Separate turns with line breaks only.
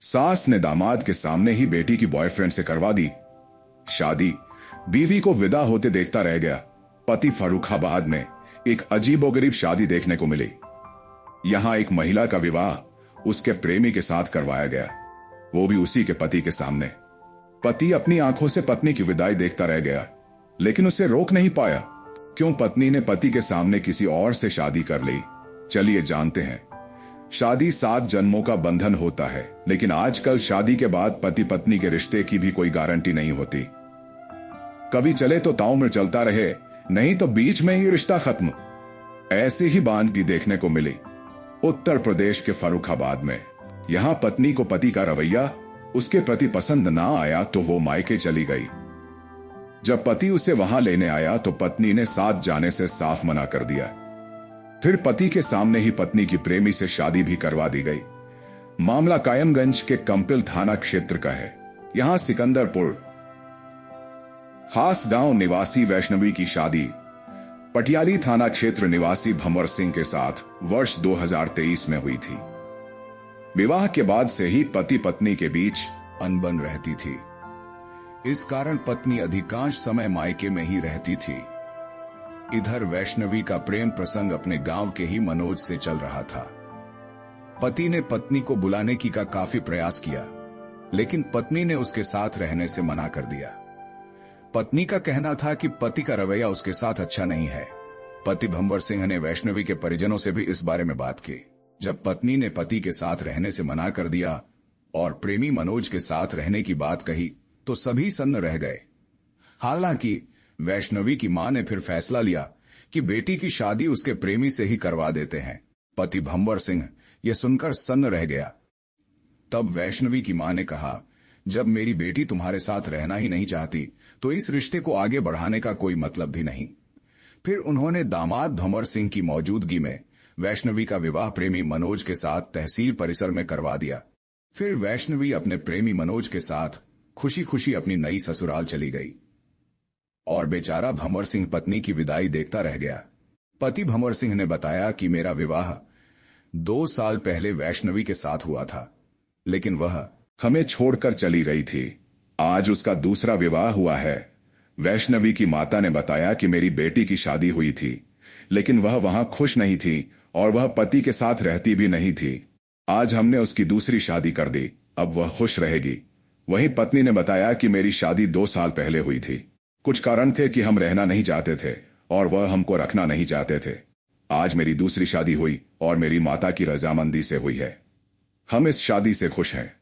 सास ने दामाद के सामने ही बेटी की बॉयफ्रेंड से करवा दी शादी। बीवी को विदा होते देखता रह गया। पति फर्रुखाबाद में एक अजीबोगरीब शादी देखने को मिली। यहां एक महिला का विवाह उसके प्रेमी के साथ करवाया गया, वो भी उसी के पति के सामने। पति अपनी आंखों से पत्नी की विदाई देखता रह गया, लेकिन उसे रोक नहीं पाया। क्यों पत्नी ने पति के सामने किसी और से शादी कर ली? चलिए जानते हैं। शादी 7 जन्मों का बंधन होता है, लेकिन आजकल शादी के बाद पति पत्नी के रिश्ते की भी कोई गारंटी नहीं होती। कभी चले तो ताउम्र चलता रहे, नहीं तो बीच में ही रिश्ता खत्म। ऐसी ही बात भी देखने को मिली उत्तर प्रदेश के फर्रुखाबाद में। यहां पत्नी को पति का रवैया उसके प्रति पसंद ना आया तो वो मायके चली गई। जब पति उसे वहां लेने आया तो पत्नी ने साथ जाने से साफ मना कर दिया। फिर पति के सामने ही पत्नी की प्रेमी से शादी भी करवा दी गई। मामला कायमगंज के कंपिल थाना क्षेत्र का है। यहां सिकंदरपुर खास गांव निवासी वैष्णवी की शादी पटियाली थाना क्षेत्र निवासी भंवर सिंह के साथ वर्ष 2023 में हुई थी। विवाह के बाद से ही पति पत्नी के बीच अनबन रहती थी। इस कारण पत्नी अधिकांश समय मायके में ही रहती थी। इधर वैष्णवी का प्रेम प्रसंग अपने गांव के ही मनोज से चल रहा था। पति ने पत्नी को बुलाने की का काफी प्रयास किया, लेकिन पत्नी ने उसके साथ रहने से मना कर दिया। पत्नी का कहना था कि पति का रवैया उसके साथ अच्छा नहीं है। पति भंवर सिंह ने वैष्णवी के परिजनों से भी इस बारे में बात की। जब पत्नी ने पति के साथ रहने से मना कर दिया और प्रेमी मनोज के साथ रहने की बात कही तो सभी सन्न रह गए। हालांकि वैष्णवी की मां ने फिर फैसला लिया कि बेटी की शादी उसके प्रेमी से ही करवा देते हैं। पति भंवर सिंह यह सुनकर सन्न रह गया। तब वैष्णवी की मां ने कहा, जब मेरी बेटी तुम्हारे साथ रहना ही नहीं चाहती तो इस रिश्ते को आगे बढ़ाने का कोई मतलब भी नहीं। फिर उन्होंने दामाद भंवर सिंह की मौजूदगी में वैष्णवी का विवाह प्रेमी मनोज के साथ तहसील परिसर में करवा दिया। फिर वैष्णवी अपने प्रेमी मनोज के साथ खुशी खुशी अपनी नई ससुराल चली गई और बेचारा भंवर सिंह पत्नी की विदाई देखता रह गया। पति भंवर सिंह ने बताया कि मेरा विवाह 2 साल पहले वैष्णवी के साथ हुआ था, लेकिन वह हमें छोड़कर चली गई थी। आज उसका दूसरा विवाह हुआ है। वैष्णवी की माता ने बताया कि मेरी बेटी की शादी हुई थी, लेकिन वह वहां खुश नहीं थी और वह पति के साथ रहती भी नहीं थी। आज हमने उसकी दूसरी शादी कर दी, अब वह खुश रहेगी। वहीं पत्नी ने बताया कि मेरी शादी 2 साल पहले हुई थी। कुछ कारण थे कि हम रहना नहीं चाहते थे और वह हमको रखना नहीं चाहते थे। आज मेरी दूसरी शादी हुई और मेरी माता की रजामंदी से हुई है। हम इस शादी से खुश हैं।